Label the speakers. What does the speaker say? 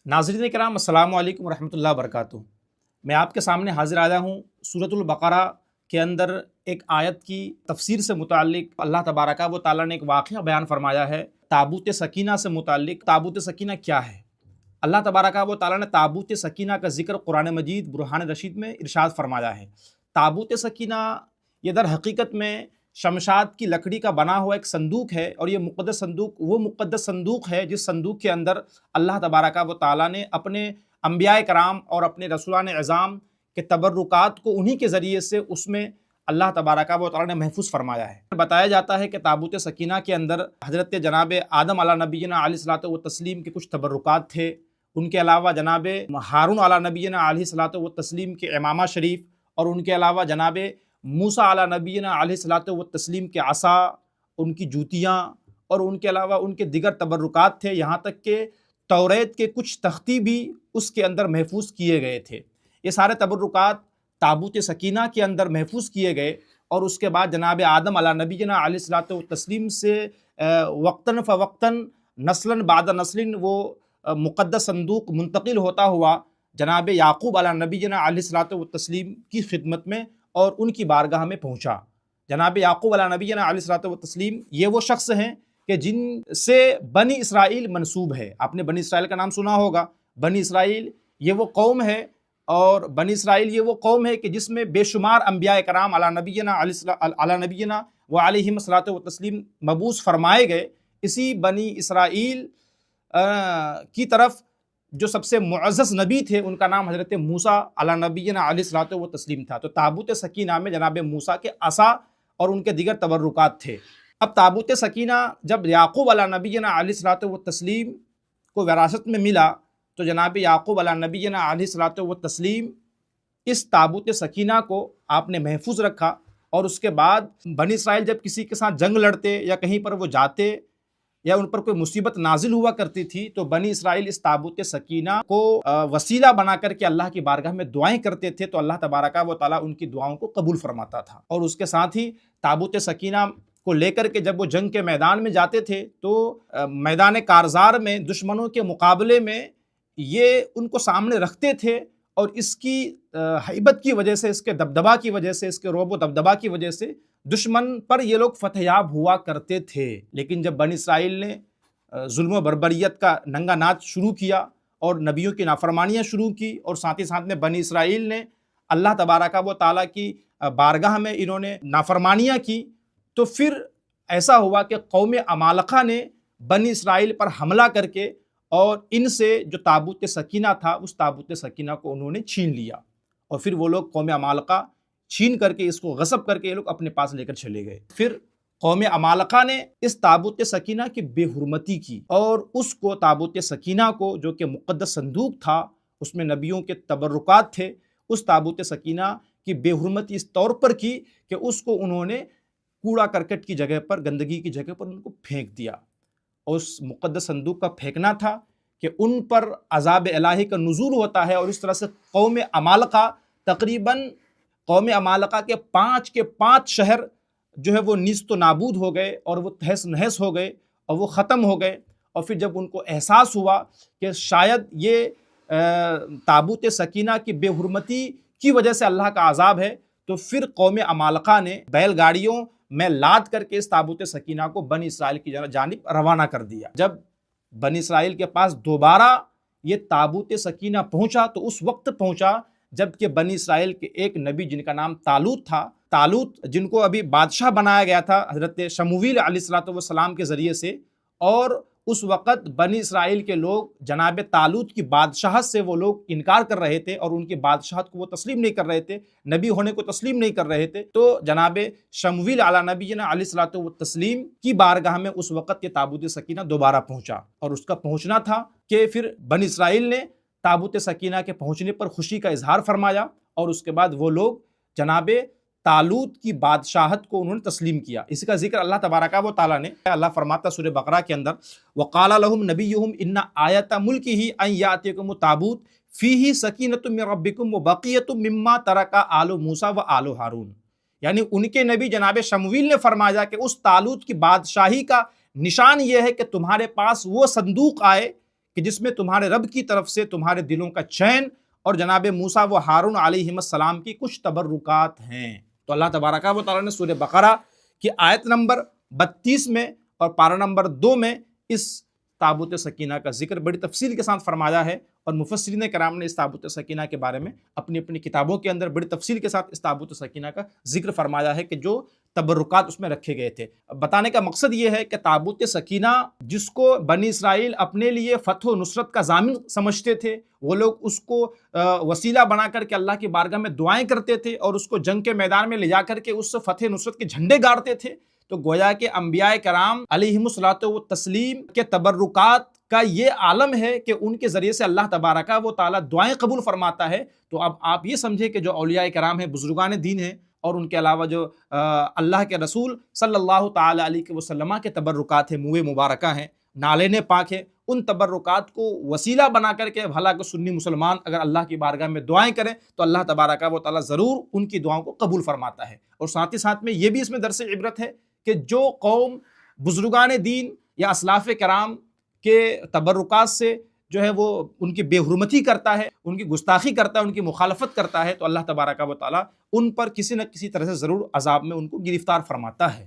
Speaker 1: ناظرین کرام، السلام علیکم ورحمۃ اللہ وبرکاتہ۔ میں آپ کے سامنے حاضر آیا ہوں۔ سورۃ البقرہ کے اندر ایک آیت کی تفسیر سے متعلق اللہ تبارک و تعالیٰ نے ایک واقعہ بیان فرمایا ہے تابوت سکینہ سے متعلق۔ تابوت سکینہ کیا ہے؟ اللہ تبارک و تعالیٰ نے تابوت سکینہ کا ذکر قرآن مجید برہان رشید میں ارشاد فرمایا ہے۔ تابوت سکینہ یہ در حقیقت میں شمشاد کی لکڑی کا بنا ہوا ایک صندوق ہے، اور یہ مقدس صندوق وہ مقدس صندوق ہے جس صندوق کے اندر اللہ تبارک و تعالیٰ نے اپنے انبیاء کرام اور اپنے رسولان اعظام کے تبرکات کو انہی کے ذریعے سے اس میں اللہ تبارک و تعالیٰ نے محفوظ فرمایا ہے۔ بتایا جاتا ہے کہ تابوت سکینہ کے اندر حضرت جناب آدم علیہ نبینا علیہ الصلوۃ والتسلیم کے کچھ تبرکات تھے۔ ان کے علاوہ جناب ہارون علیہ نبینا علیہ الصلوۃ والتسلیم کے امامہ شریف، اور ان کے علاوہ جناب موسیٰ علیہ نبینا علیہ الصلوۃ والتسلیم کے عصا، ان کی جوتیاں، اور ان کے علاوہ ان کے دیگر تبرکات تھے۔ یہاں تک کہ توریت کے کچھ تختی بھی اس کے اندر محفوظ کیے گئے تھے۔ یہ سارے تبرکات تابوت سکینہ کے اندر محفوظ کیے گئے، اور اس کے بعد جناب آدم علیہ نبینا علیہ الصلوۃ والتسلیم سے وقتاً فوقتاً نسلاً بعد نسل وہ مقدس صندوق منتقل ہوتا ہوا جناب یعقوب علیہ نبینا علیہ الصلوۃ والتسلیم کی خدمت میں اور ان کی بارگاہ میں پہنچا۔ جناب یعقوب علیہ نبینا علیہ الصلوۃ والتسلیم یہ وہ شخص ہیں کہ جن سے بنی اسرائیل منسوب ہے۔ آپ نے بنی اسرائیل کا نام سنا ہوگا۔ بنی اسرائیل یہ وہ قوم ہے، اور بنی اسرائیل یہ وہ قوم ہے کہ جس میں بے شمار انبیاء کرام علی نبینا و علیہم الصلوۃ والتسلیم مبعوث فرمائے گئے۔ اسی بنی اسرائیل کی طرف جو سب سے معزز نبی تھے ان کا نام حضرت موسیٰ علی نبینا علیہ الصلوۃ والتسلیم تھا۔ تو تابوت سکینہ میں جناب موسیٰ کے عصا اور ان کے دیگر تبرکات تھے۔ اب تابوت سکینہ جب یعقوب علی نبینا علیہ الصلوۃ والتسلیم کو وراثت میں ملا، تو جناب یعقوب علی نبینا علیہ الصلوۃ والتسلیم اس تابوت سکینہ کو آپ نے محفوظ رکھا، اور اس کے بعد بنی اسرائیل جب کسی کے ساتھ جنگ لڑتے یا کہیں پر وہ جاتے یا ان پر کوئی مصیبت نازل ہوا کرتی تھی، تو بنی اسرائیل اس تابوت سکینہ کو وسیلہ بنا کر کے اللہ کی بارگاہ میں دعائیں کرتے تھے، تو اللہ تبارک و تعالیٰ ان کی دعاؤں کو قبول فرماتا تھا۔ اور اس کے ساتھ ہی تابوت سکینہ کو لے کر کے جب وہ جنگ کے میدان میں جاتے تھے، تو میدان کارزار میں دشمنوں کے مقابلے میں یہ ان کو سامنے رکھتے تھے، اور اس کی ہیبت کی وجہ سے، اس کے دبدبا کی وجہ سے، اس کے رعب و دبدبا کی وجہ سے دشمن پر یہ لوگ فتح یاب ہوا کرتے تھے۔ لیکن جب بنی اسرائیل نے ظلم و بربریت کا ننگا ناچ شروع کیا اور نبیوں کی نافرمانیاں شروع کی، اور ساتھ ہی ساتھ میں بنی اسرائیل نے اللہ تبارک و تعالیٰ کی بارگاہ میں انہوں نے نافرمانیاں کی، تو پھر ایسا ہوا کہ قوم عمالقہ نے بنی اسرائیل پر حملہ کر کے اور ان سے جو تابوت سکینہ تھا اس تابوت سکینہ کو انہوں نے چھین لیا، اور پھر وہ لوگ قوم عمالقہ چھین کر کے اس کو غصب کر کے یہ لوگ اپنے پاس لے کر چلے گئے۔ پھر قوم عمالقہ نے اس تابوت سکینہ کی بے حرمتی کی، اور اس کو تابوت سکینہ کو جو کہ مقدس صندوق تھا، اس میں نبیوں کے تبرکات تھے، اس تابوت سکینہ کی بے حرمتی اس طور پر کی کہ اس کو انہوں نے کوڑا کرکٹ کی جگہ پر، گندگی کی جگہ پر ان کو پھینک دیا۔ اس مقدس صندوق کا پھینکنا تھا کہ ان پر عذاب الہی کا نزول ہوتا ہے، اور اس طرح سے قوم عمالقہ تقریباً قوم عمالقہ کے 5 شہر جو ہے وہ نیست و نابود ہو گئے، اور وہ تہس نہس ہو گئے، اور وہ ختم ہو گئے۔ اور پھر جب ان کو احساس ہوا کہ شاید یہ تابوت سکینہ کی بے حرمتی کی وجہ سے اللہ کا عذاب ہے، تو پھر قوم عمالقہ نے بیل گاڑیوں میں لاد کر کے اس تابوت سکینہ کو بنی اسرائیل کی جانب روانہ کر دیا۔ جب بنی اسرائیل کے پاس دوبارہ یہ تابوت سکینہ پہنچا، تو اس وقت پہنچا جب کہ بنی اسرائیل کے ایک نبی جن کا نام طالوت تھا، طالوت جن کو ابھی بادشاہ بنایا گیا تھا حضرت شمویل علیہ الصلوۃ والسلام کے ذریعے سے، اور اس وقت بنی اسرائیل کے لوگ جناب طالوت کی بادشاہت سے وہ لوگ انکار کر رہے تھے، اور ان کی بادشاہت کو وہ تسلیم نہیں کر رہے تھے، نبی ہونے کو تسلیم نہیں کر رہے تھے۔ تو جناب شمویل علی نبینا علیہ الصلوۃ والتسلیم کی بارگاہ میں اس وقت یہ تابوت سکینہ دوبارہ پہنچا، اور اس کا پہنچنا تھا کہ پھر بنی اسرائیل نے تابوت سکینہ کے پہنچنے پر خوشی کا اظہار فرمایا، اور اس کے بعد وہ لوگ جناب طالوت کی بادشاہت کو انہوں نے تسلیم کیا۔ اسی کا ذکر اللہ تبارک و تعالیٰ نے، اللہ فرماتا سورہ بقرہ کے اندر، وَقَالَ لَهُمْ نَبِيُّهُمْ إِنَّ آيَةَ مُلْكِهِ أَن يَأْتِيَكُمُ التَّابُوتُ فِيهِ سَكِينَةٌ مِّن رَبِّكُمْ وَبَقِيَّةٌ مِّمَّا تَرَكَ آلُ موسیٰ وآلُ ہارون۔ یعنی ان کے نبی جناب شمویل نے فرمایا کہ اس طالوت کی بادشاہی کا نشان یہ ہے کہ تمہارے پاس وہ صندوق آئے کہ جس میں تمہارے رب کی طرف سے تمہارے دلوں کا چین اور جناب موسیٰ و ہارون علیہم السلام کی کچھ تبرکات ہیں۔ تو اللہ تبارک و تعالیٰ نے سورہ بقرہ کی آیت نمبر 32 میں اور پارہ نمبر 2 میں اس تابوت سکینہ کا ذکر بڑی تفصیل کے ساتھ فرمایا ہے، اور مفسرین کرام نے اس تابوت سکینہ کے بارے میں اپنی اپنی کتابوں کے اندر بڑی تفصیل کے ساتھ اس تابوت سکینہ کا ذکر فرمایا ہے کہ جو تبرکات اس میں رکھے گئے تھے۔ بتانے کا مقصد یہ ہے کہ تابوت سکینہ جس کو بنی اسرائیل اپنے لیے فتح و نصرت کا ضامن سمجھتے تھے، وہ لوگ اس کو وسیلہ بنا کر کے اللہ کی بارگاہ میں دعائیں کرتے تھے اور اس کو جنگ کے میدان میں لے جا کر کے اس سے فتح نصرت کے جھنڈے گاڑتے تھے، تو گویا کہ انبیاء کرام علیہم الصلاۃ والتسلیم کے تبرکات کا یہ عالم ہے کہ ان کے ذریعے سے اللہ تبارک و تعالیٰ دعائیں قبول فرماتا ہے۔ تو اب آپ یہ سمجھیں کہ جو اولیاء کرام ہیں، بزرگان دین ہیں، اور ان کے علاوہ جو اللہ کے رسول صلی اللہ تعالیٰ علیہ وسلم کے تبرکات ہیں، منہ مبارکہ ہیں، نالین پاک ہیں، ان تبرکات کو وسیلہ بنا کر کے بھلا کہ سنی مسلمان اگر اللہ کی بارگاہ میں دعائیں کریں تو اللہ تبارک و تعالیٰ ضرور ان کی دعاؤں کو قبول فرماتا ہے۔ اور ساتھ ہی ساتھ میں یہ بھی اس میں درس عبرت ہے کہ جو قوم بزرگان دین یا اسلاف کرام کے تبرکات سے جو ہے وہ ان کی بے حرمتی کرتا ہے، ان کی گستاخی کرتا ہے، ان کی مخالفت کرتا ہے، تو اللہ تبارک و تعالیٰ ان پر کسی نہ کسی طرح سے ضرور عذاب میں ان کو گرفتار فرماتا ہے۔